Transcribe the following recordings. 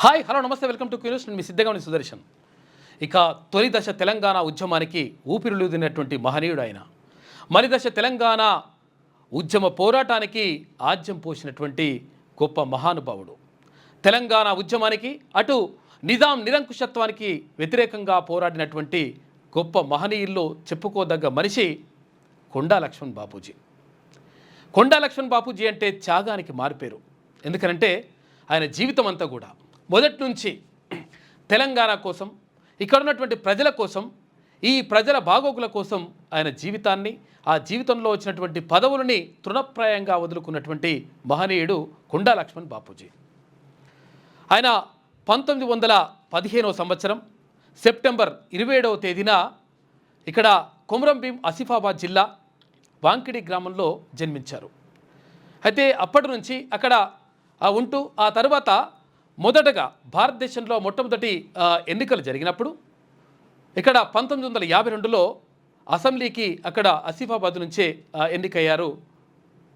Hi hello నమస్తే welcome to Q News. నేను మీ సిద్ధంగా సుదర్శన్. ఇక తొలి దశ తెలంగాణ ఉద్యమానికి ఊపిరిలుదినటువంటి మహనీయుడు ఆయన. మరి దశ తెలంగాణ ఉద్యమ పోరాటానికి ఆజ్యం పోసినటువంటి గొప్ప మహానుభావుడు. తెలంగాణ ఉద్యమానికి అటు నిజాం నిరంకుశత్వానికి వ్యతిరేకంగా పోరాడినటువంటి గొప్ప మహనీయుల్లో చెప్పుకోదగ్గ మనిషి కొండా లక్ష్మణ్ బాపూజీ. కొండా లక్ష్మణ్ బాపూజీ అంటే త్యాగానికి మారిపేరు. ఎందుకనంటే ఆయన జీవితం అంతా కూడా మొదటి నుంచి తెలంగాణ కోసం, ఇక్కడ ఉన్నటువంటి ప్రజల కోసం, ఈ ప్రజల బాగోగుల కోసం ఆయన జీవితాన్ని, ఆ జీవితంలో వచ్చినటువంటి పదవులని తృణప్రాయంగా వదులుకున్నటువంటి మహనీయుడు కొండా లక్ష్మణ్ బాపూజీ. ఆయన 1915వ సంవత్సరం సెప్టెంబర్ 27వ తేదీన ఇక్కడ కొమరంభీం ఆసిఫాబాద్ జిల్లా వాంకిడి గ్రామంలో జన్మించారు. అయితే అప్పటి నుంచి అక్కడ ఉంటూ ఆ తర్వాత మొదటగా భారతదేశంలో మొట్టమొదటి ఎన్నికలు జరిగినప్పుడు ఇక్కడ 1952లో అసెంబ్లీకి అక్కడ ఆసిఫాబాద్ నుంచే ఎన్నికయ్యారు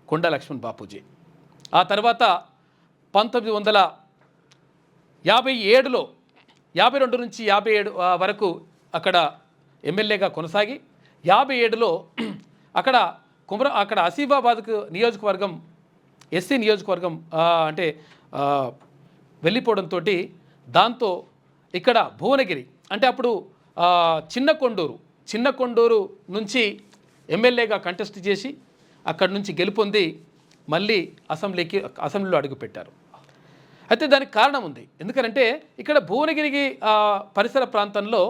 కొండా లక్ష్మణ్ బాపూజీ. ఆ తర్వాత 1957లో 52 నుంచి 57 వరకు అక్కడ ఎమ్మెల్యేగా కొనసాగి 57లో అక్కడ ఆసిఫాబాద్కు నియోజకవర్గం ఎస్సీ నియోజకవర్గం అంటే వెళ్ళిపోవడంతో దాంతో ఇక్కడ భువనగిరి అంటే అప్పుడు చిన్న కొండూరు నుంచి ఎమ్మెల్యేగా కంటెస్ట్ చేసి అక్కడి నుంచి గెలుపొంది మళ్ళీ అసెంబ్లీలో అడుగుపెట్టారు. అయితే దానికి కారణం ఉంది. ఎందుకంటే ఇక్కడ భువనగిరికి పరిసర ప్రాంతంలో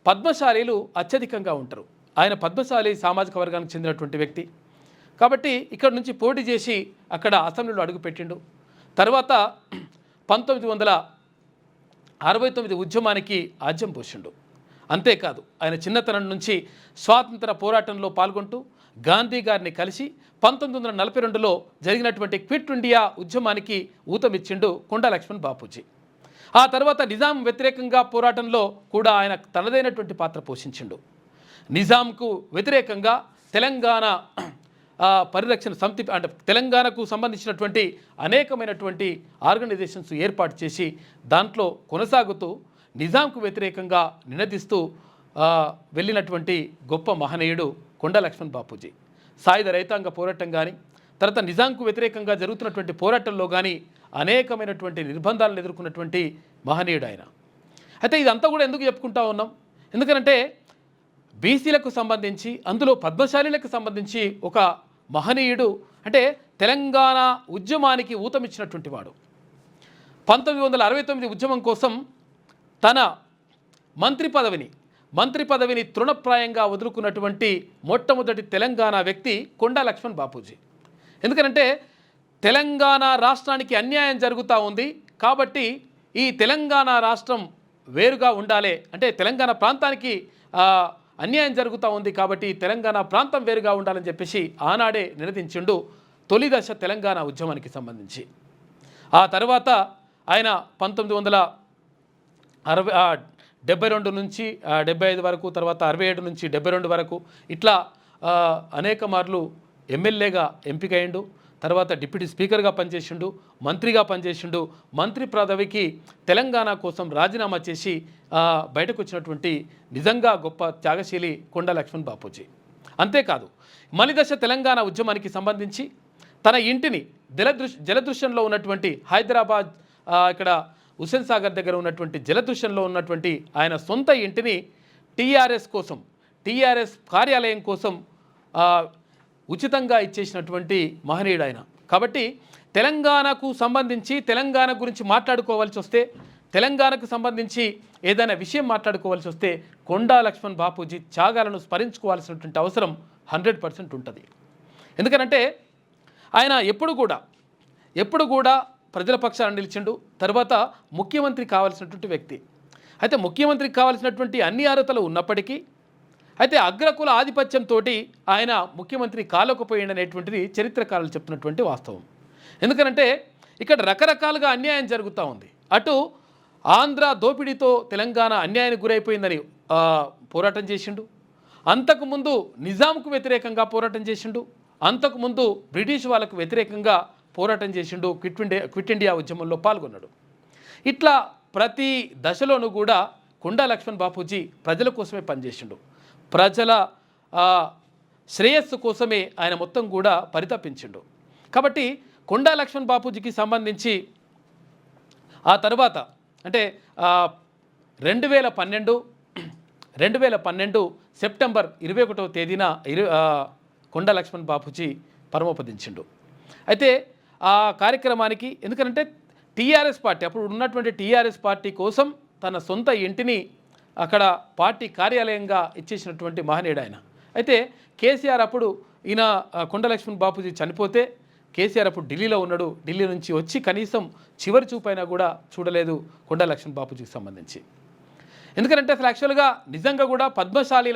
పద్మశాలీలు అత్యధికంగా ఉంటారు. ఆయన పద్మశాలి సామాజిక వర్గానికి చెందినటువంటి వ్యక్తి కాబట్టి ఇక్కడ నుంచి పోటీ చేసి అక్కడ అసెంబ్లీలో అడుగుపెట్టిండు. తర్వాత 1969 ఉద్యమానికి ఆజ్యం పోసిండు. అంతేకాదు ఆయన చిన్నతనం నుంచి స్వాతంత్ర పోరాటంలో పాల్గొంటూ గాంధీ గారిని కలిసి 1942లో జరిగినటువంటి క్విట్ ఇండియా ఉద్యమానికి ఊతమిచ్చిండు కొండా లక్ష్మణ్ బాపూజీ. ఆ తర్వాత నిజాం వ్యతిరేకంగా పోరాటంలో కూడా ఆయన తనదైనటువంటి పాత్ర పోషించిండు. నిజాంకు వ్యతిరేకంగా తెలంగాణ పరిరక్షణ సమితి అంటే తెలంగాణకు సంబంధించినటువంటి అనేకమైనటువంటి ఆర్గనైజేషన్స్ ఏర్పాటు చేసి దాంట్లో కొనసాగుతూ నిజాంకు వ్యతిరేకంగా నినదిస్తూ వెళ్ళినటువంటి గొప్ప మహనీయుడు కొండా లక్ష్మణ్ బాపూజీ. సాయుధ రైతాంగ పోరాటం కానీ తర్వాత నిజాంకు వ్యతిరేకంగా జరుగుతున్నటువంటి పోరాటంలో కానీ అనేకమైనటువంటి నిర్బంధాలను ఎదుర్కొన్నటువంటి మహనీయుడు ఆయన. అయితే ఇదంతా కూడా ఎందుకు చెప్పుకుంటా ఉన్నాం? ఎందుకంటే బీసీలకు సంబంధించి అందులో పద్మశాలీలకు సంబంధించి ఒక మహనీయుడు అంటే తెలంగాణ ఉద్యమానికి ఊతమిచ్చినటువంటి వాడు. 1969 ఉద్యమం కోసం తన మంత్రి పదవిని తృణప్రాయంగా వదులుకున్నటువంటి మొట్టమొదటి తెలంగాణ వ్యక్తి కొండా లక్ష్మణ్ బాపూజీ. ఎందుకంటే తెలంగాణ రాష్ట్రానికి అన్యాయం జరుగుతూ ఉంది కాబట్టి ఈ తెలంగాణ రాష్ట్రం వేరుగా ఉండాలి అంటే తెలంగాణ ప్రాంతానికి అన్యాయం జరుగుతూ ఉంది కాబట్టి తెలంగాణ ప్రాంతం వేరుగా ఉండాలని చెప్పేసి ఆనాడే నినదించిండు తొలి దశ తెలంగాణ ఉద్యమానికి సంబంధించి. ఆ తర్వాత ఆయన 1972 నుంచి 75 వరకు తర్వాత 67 నుంచి 72 వరకు ఇట్లా అనేక మార్లు ఎమ్మెల్యేగా ఎంపికయ్యిండు. తర్వాత డిప్యూటీ స్పీకర్గా పనిచేసిండు, మంత్రిగా పనిచేసిండు. మంత్రి పదవికి తెలంగాణ కోసం రాజీనామా చేసి బయటకు వచ్చినటువంటి నిజంగా గొప్ప త్యాగశీలి కొండా లక్ష్మణ్ బాపూజీ. అంతేకాదు మలిదశ తెలంగాణ ఉద్యమానికి సంబంధించి తన ఇంటిని జలదృశ్యంలో ఉన్నటువంటి హైదరాబాద్ ఇక్కడ హుస్సేన్ సాగర్ దగ్గర ఉన్నటువంటి జలదృశ్యంలో ఉన్నటువంటి ఆయన సొంత ఇంటిని టీఆర్ఎస్ కార్యాలయం కోసం ఉచితంగా ఇచ్చేసినటువంటి మహనీయుడు ఆయన. కాబట్టి తెలంగాణకు సంబంధించి తెలంగాణ గురించి మాట్లాడుకోవాల్సి వస్తే తెలంగాణకు సంబంధించి ఏదైనా విషయం మాట్లాడుకోవాల్సి వస్తే కొండా లక్ష్మణ్ బాపూజీ త్యాగాలను స్మరించుకోవాల్సినటువంటి అవసరం 100% ఉంటుంది. ఎందుకనంటే ఆయన ఎప్పుడు కూడా ప్రజల పక్షాన నిలిచిండు. తర్వాత ముఖ్యమంత్రి కావాల్సినటువంటి వ్యక్తి. అయితే ముఖ్యమంత్రికి కావాల్సినటువంటి అన్ని అర్హతలు ఉన్నప్పటికీ అయితే అగ్రకుల ఆధిపత్యంతో ఆయన ముఖ్యమంత్రి కాలేకపోయిందనేటువంటిది చరిత్రకారులు చెప్తున్నటువంటి వాస్తవం. ఎందుకనంటే ఇక్కడ రకరకాలుగా అన్యాయం జరుగుతూ ఉంది. అటు ఆంధ్ర దోపిడీతో తెలంగాణ అన్యాయానికి గురైపోయిందని పోరాటం చేసిండు. అంతకుముందు నిజాంకు వ్యతిరేకంగా పోరాటం చేసిండు. అంతకుముందు బ్రిటిష్ వాళ్ళకు వ్యతిరేకంగా పోరాటం చేసిండు. క్విట్ ఇండియా ఉద్యమంలో పాల్గొన్నాడు. ఇట్లా ప్రతి దశలోనూ కూడా కొండా లక్ష్మణ్ బాపూజీ ప్రజల కోసమే పనిచేసిండు. ప్రజల శ్రేయస్సు కోసమే ఆయన మొత్తం కూడా పరితపించిండు. కాబట్టి కొండా లక్ష్మణ్ బాపూజీకి సంబంధించి ఆ తర్వాత అంటే 2012 సెప్టెంబర్ 21వ తేదీన కొండా లక్ష్మణ్ బాపూజీ పరమపదించిండు. అయితే ఆ కార్యక్రమానికి ఎందుకంటే టీఆర్ఎస్ పార్టీ అప్పుడు ఉన్నటువంటి టీఆర్ఎస్ పార్టీ కోసం తన సొంత ఇంటిని అక్కడ పార్టీ కార్యాలయంగా ఇచ్చేసినటువంటి మహనీయుడు ఆయన. అయితే కేసీఆర్ అప్పుడు ఈయన కొండా లక్ష్మణ్ బాపూజీ చనిపోతే కేసీఆర్ అప్పుడు ఢిల్లీలో ఉన్నాడు. ఢిల్లీ నుంచి వచ్చి కనీసం చివరి చూపైనా కూడా చూడలేదు కొండా లక్ష్మణ్ బాపూజీకి సంబంధించి. ఎందుకంటే అసలు యాక్చువల్గా నిజంగా కూడా పద్మశాలి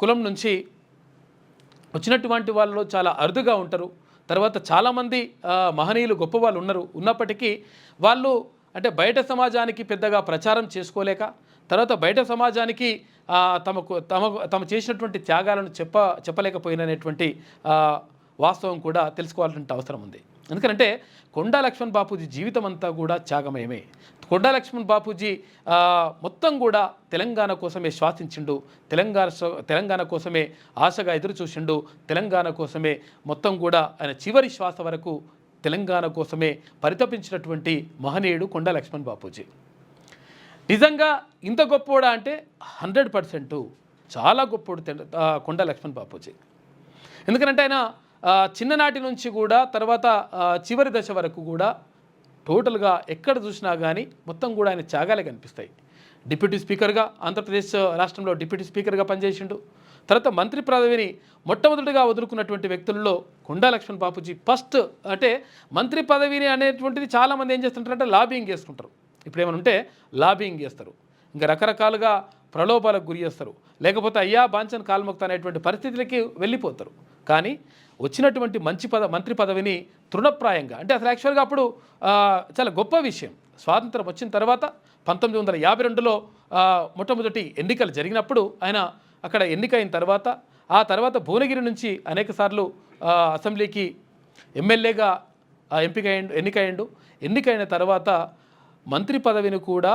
కులం నుంచి వచ్చినటువంటి వాళ్ళు చాలా అరుదుగా ఉంటారు. తర్వాత చాలామంది మహనీయులు గొప్ప వాళ్ళు ఉన్నప్పటికీ వాళ్ళు అంటే బయట సమాజానికి పెద్దగా ప్రచారం చేసుకోలేక తర్వాత బయట సమాజానికి తమ చేసినటువంటి త్యాగాలను చెప్పలేకపోయినటువంటి వాస్తవం కూడా తెలుసుకోవాల్సిన అవసరం ఉంది. ఎందుకంటే కొండా లక్ష్మణ్ బాపూజీ జీవితం అంతా కూడా త్యాగమయమే. కొండా లక్ష్మణ్ బాపూజీ మొత్తం కూడా తెలంగాణ కోసమే శ్వాసించిండు, తెలంగాణ కోసమే ఆశగా ఎదురు చూసిండు, తెలంగాణ కోసమే మొత్తం కూడా ఆయన చివరి శ్వాస వరకు తెలంగాణ కోసమే పరితపించినటువంటి మహనీయుడు కొండా లక్ష్మణ్ బాపూజీ. నిజంగా ఇంత గొప్పోడా అంటే 100% చాలా గొప్పోడు కొండా లక్ష్మణ్ బాపూజీ. ఎందుకంటే ఆయన చిన్ననాటి నుంచి కూడా తర్వాత చివరి దశ వరకు కూడా టోటల్గా ఎక్కడ చూసినా కానీ మొత్తం కూడా ఆయన త్యాగాలే కనిపిస్తాయి. డిప్యూటీ స్పీకర్గా ఆంధ్రప్రదేశ్ రాష్ట్రంలో డిప్యూటీ స్పీకర్గా పనిచేసిండు. తర్వాత మంత్రి పదవిని మొట్టమొదటిగా వదులుకున్నటువంటి వ్యక్తుల్లో కొండా లక్ష్మణ్ బాపూజీ ఫస్ట్. అంటే మంత్రి పదవిని అనేటువంటిది చాలామంది ఏం చేస్తుంటారంటే లాబింగ్ చేసుకుంటారు. ఇప్పుడు ఏమైనా ఉంటే లాబింగ్ చేస్తారు, ఇంకా రకరకాలుగా ప్రలోభాలకు గురి చేస్తారు, లేకపోతే అయ్యా బాంచన్ కాల్మొక్త అనేటువంటి పరిస్థితులకి వెళ్ళిపోతారు. కానీ వచ్చినటువంటి మంత్రి పదవిని తృణప్రాయంగా అంటే అసలు యాక్చువల్గా అప్పుడు చాలా గొప్ప విషయం. స్వాతంత్రం వచ్చిన తర్వాత 1952లో మొట్టమొదటి ఎన్నికలు జరిగినప్పుడు ఆయన అక్కడ ఎన్నికైన తర్వాత ఆ తర్వాత భువనగిరి నుంచి అనేక సార్లు అసెంబ్లీకి ఎమ్మెల్యేగా ఎన్నికైన తర్వాత మంత్రి పదవిని కూడా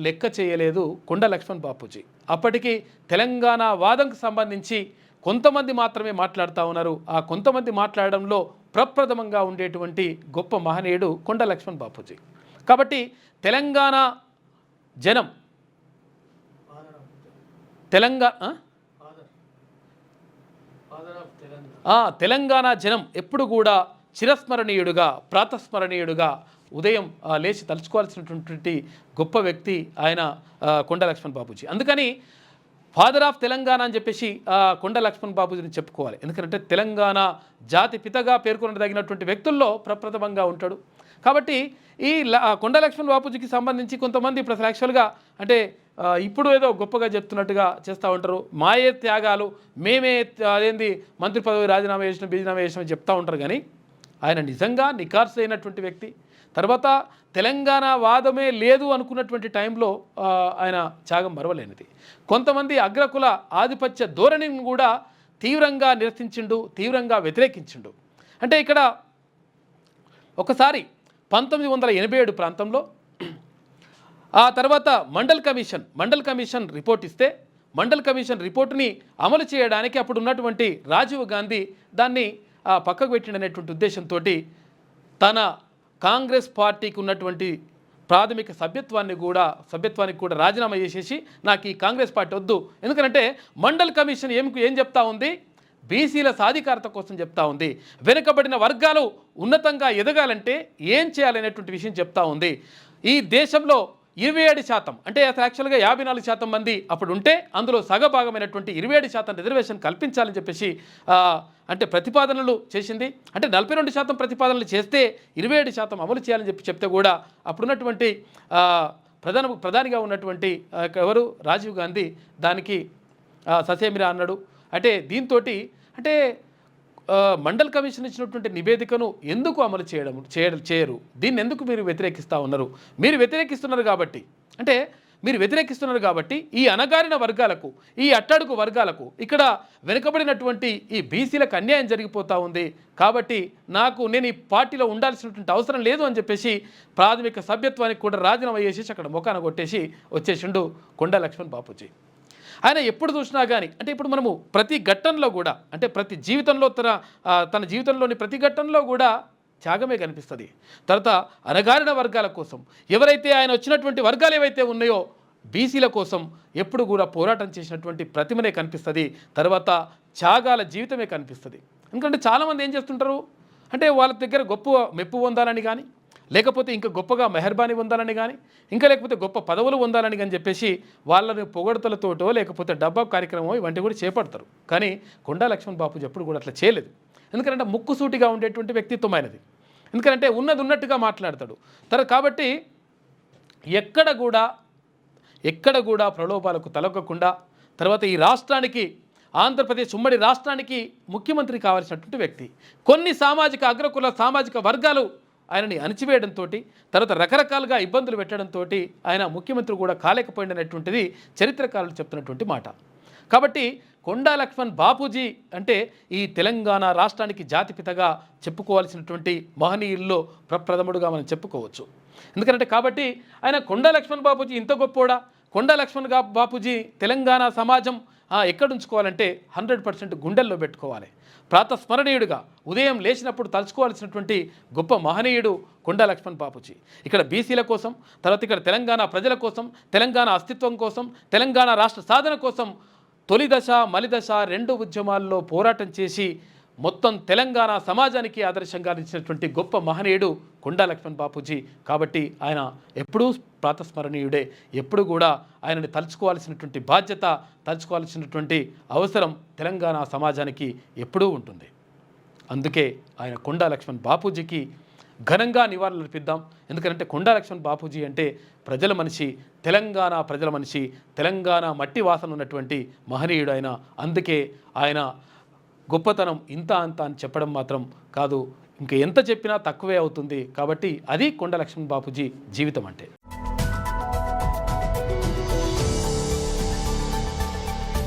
లెక్క చేయలేదు కొండా లక్ష్మణ్ బాపూజీ. అప్పటికి తెలంగాణ వాదంకు సంబంధించి కొంతమంది మాత్రమే మాట్లాడుతూ ఉన్నారు. ఆ కొంతమంది మాట్లాడడంలో ప్రప్రథమంగా ఉండేటువంటి గొప్ప మహనీయుడు కొండా లక్ష్మణ్ బాపూజీ. కాబట్టి తెలంగాణ జనం ఎప్పుడు కూడా చిరస్మరణీయుడుగా ప్రాతస్మరణీయుడుగా ఉదయం లేచి తలుచుకోవాల్సినటువంటి గొప్ప వ్యక్తి ఆయన కొండా లక్ష్మణ్ బాపూజీ. అందుకని ఫాదర్ ఆఫ్ తెలంగాణ అని చెప్పేసి కొండా లక్ష్మణ్ బాపూజీని చెప్పుకోవాలి. ఎందుకంటే తెలంగాణ జాతి పితగా పేర్కొనదగినటువంటి వ్యక్తుల్లో ప్రప్రథమంగా ఉంటాడు. కాబట్టి ఈ కొండా లక్ష్మణ్ బాపూజీకి సంబంధించి కొంతమంది ఇప్పుడు అసలు యాక్చువల్గా అంటే ఇప్పుడు ఏదో గొప్పగా చెప్తున్నట్టుగా చేస్తూ ఉంటారు. మాయే త్యాగాలు, మేమే అదేంది మంత్రి పదవి రాజీనామా చేసినామని చెప్తూ ఉంటారు. కానీ ఆయన నిజంగా నిఖార్సు అయినటువంటి వ్యక్తి. తర్వాత తెలంగాణ వాదమే లేదు అనుకున్నటువంటి టైంలో ఆయన త్యాగం మరవలేనిది. కొంతమంది అగ్రకుల ఆధిపత్య ధోరణిని కూడా తీవ్రంగా నిరసించిండు, తీవ్రంగా వ్యతిరేకించిండు. అంటే ఇక్కడ ఒకసారి 1987 ప్రాంతంలో ఆ తర్వాత మండల్ కమిషన్ రిపోర్ట్ ఇస్తే మండల్ కమిషన్ రిపోర్టుని అమలు చేయడానికి అప్పుడు ఉన్నటువంటి రాజీవ్ గాంధీ దాన్ని పక్కకు పెట్టిండనేటువంటి ఉద్దేశంతో తన కాంగ్రెస్ పార్టీకి ఉన్నటువంటి ప్రాథమిక సభ్యత్వానికి కూడా రాజీనామా చేసేసి నాకు ఈ కాంగ్రెస్ పార్టీ వద్దు. ఎందుకంటే మండల్ కమిషన్ ఏం చెప్తా ఉంది, బీసీల సాధికారత కోసం చెప్తా ఉంది. వెనుకబడిన వర్గాలు ఉన్నతంగా ఎదగాలంటే ఏం చేయాలనేటువంటి విషయం చెప్తా ఉంది. ఈ దేశంలో 27% అంటే అసలు యాక్చువల్గా 54% మంది అప్పుడు ఉంటే అందులో సగభాగమైనటువంటి 27% రిజర్వేషన్ కల్పించాలని చెప్పేసి అంటే ప్రతిపాదనలు చేసింది. అంటే 42% ప్రతిపాదనలు చేస్తే 27% అమలు చేయాలని చెప్తే కూడా అప్పుడున్నటువంటి ప్రధానిగా ఉన్నటువంటి ఎవరు రాజీవ్ గాంధీ దానికి ససేమిరా అన్నాడు. అంటే దీంతో అంటే మండల్ కమిషన్ ఇచ్చినటువంటి నివేదికను ఎందుకు అమలు చేయరు, దీన్ని ఎందుకు మీరు వ్యతిరేకిస్తూ ఉన్నారు? మీరు వ్యతిరేకిస్తున్నారు కాబట్టి అంటే మీరు వ్యతిరేకిస్తున్నారు కాబట్టి ఈ అణగారిన వర్గాలకు, ఈ అట్టడుగు వర్గాలకు, ఇక్కడ వెనుకబడినటువంటి ఈ బీసీలకు అన్యాయం జరిగిపోతూ ఉంది. కాబట్టి నేను ఈ పార్టీలో ఉండాల్సినటువంటి అవసరం లేదు అని చెప్పేసి ప్రాథమిక సభ్యత్వానికి కూడా రాజీనామా చేసేసి అక్కడ ముఖాన కొట్టేసి వచ్చేసిండు కొండా లక్ష్మణ్ బాపూజీ. ఆయన ఎప్పుడు చూసినా కానీ అంటే ఇప్పుడు మనము ప్రతి ఘట్టంలో కూడా అంటే ప్రతి జీవితంలో తన జీవితంలోని ప్రతి ఘట్టంలో కూడా త్యాగమే కనిపిస్తుంది. తర్వాత అణగారిన వర్గాల కోసం ఎవరైతే ఆయన వచ్చినటువంటి వర్గాలు ఏవైతే ఉన్నాయో బీసీల కోసం ఎప్పుడు కూడా పోరాటం చేసినటువంటి ప్రతిమనే కనిపిస్తుంది. తర్వాత త్యాగాల జీవితమే కనిపిస్తుంది. ఎందుకంటే చాలామంది ఏం చేస్తుంటారు అంటే వాళ్ళ దగ్గర గొప్ప మెప్పు పొందాలని కానీ, లేకపోతే ఇంకా గొప్పగా మెహర్బానీ పొందాలని కానీ, ఇంకా లేకపోతే గొప్ప పదవులు పొందాలని కానీ చెప్పేసి వాళ్ళని పొగడతలతోటో లేకపోతే డబ్బా కార్యక్రమం ఇవంటి కూడా చేపడతారు. కానీ కొండా లక్ష్మణ్ బాపూజీ ఎప్పుడు కూడా అట్లా చేయలేదు. ఎందుకంటే ముక్కుసూటిగా ఉండేటువంటి వ్యక్తిత్వం ఆయనది. ఎందుకంటే ఉన్నది ఉన్నట్టుగా మాట్లాడతాడు. కాబట్టి ఎక్కడ కూడా ప్రలోభాలకు తలొగ్గకుండా తర్వాత ఈ రాష్ట్రానికి ఆంధ్రప్రదేశ్ ఉమ్మడి రాష్ట్రానికి ముఖ్యమంత్రి కావాల్సినటువంటి వ్యక్తి. కొన్ని సామాజిక అగ్రకుల సామాజిక వర్గాలు ఆయనని అణిచివేయడంతో తర్వాత రకరకాలుగా ఇబ్బందులు పెట్టడంతో ఆయన ముఖ్యమంత్రి కూడా కాలేకపోయినటువంటిది చరిత్రకారులు చెప్తున్నటువంటి మాట. కాబట్టి కొండా లక్ష్మణ్ బాపూజీ అంటే ఈ తెలంగాణ రాష్ట్రానికి జాతిపితగా చెప్పుకోవాల్సినటువంటి మహనీయుల్లో ప్రప్రథముడుగా మనం చెప్పుకోవచ్చు. ఎందుకంటే కాబట్టి ఆయన కొండా లక్ష్మణ్ బాపూజీ ఇంత గొప్పోడా, కొండా లక్ష్మణ్ బాపూజీ తెలంగాణ సమాజం ఎక్కడుంచుకోవాలంటే 100% గుండెల్లో పెట్టుకోవాలి. ప్రాతస్మరణీయుడిగా ఉదయం లేచినప్పుడు తలుచుకోవాల్సినటువంటి గొప్ప మహనీయుడు కొండా లక్ష్మణ్ బాపూజీ. ఇక్కడ బీసీల కోసం, తర్వాత ఇక్కడ తెలంగాణ ప్రజల కోసం, తెలంగాణ అస్తిత్వం కోసం, తెలంగాణ రాష్ట్ర సాధన కోసం తొలి దశ మలి దశ 2 ఉద్యమాల్లో పోరాటం చేసి మొత్తం తెలంగాణ సమాజానికి ఆదర్శంగా నిలిచినటువంటి గొప్ప మహనీయుడు కొండా లక్ష్మణ్ బాపూజీ. కాబట్టి ఆయన ఎప్పుడూ ప్రాతస్మరణీయుడే. ఎప్పుడు కూడా ఆయనని తలుచుకోవాల్సినటువంటి బాధ్యత, తలుచుకోవాల్సినటువంటి అవసరం తెలంగాణ సమాజానికి ఎప్పుడూ ఉంటుంది. అందుకే ఆయన కొండా లక్ష్మణ్ బాపూజీకి ఘనంగా నివాళులు అర్పిద్దాం. ఎందుకంటే కొండా లక్ష్మణ్ బాపూజీ అంటే ప్రజల మనిషి, తెలంగాణ ప్రజల మనిషి, తెలంగాణ మట్టి వాసన ఉన్నటువంటి మహనీయుడు ఆయన. అందుకే ఆయన గొప్పతనం ఇంత అంత అని చెప్పడం మాత్రం కాదు, ఇంకా ఎంత చెప్పినా తక్కువే అవుతుంది. కాబట్టి అది కొండా లక్ష్మణ్ బాపూజీ జీవితం అంటే.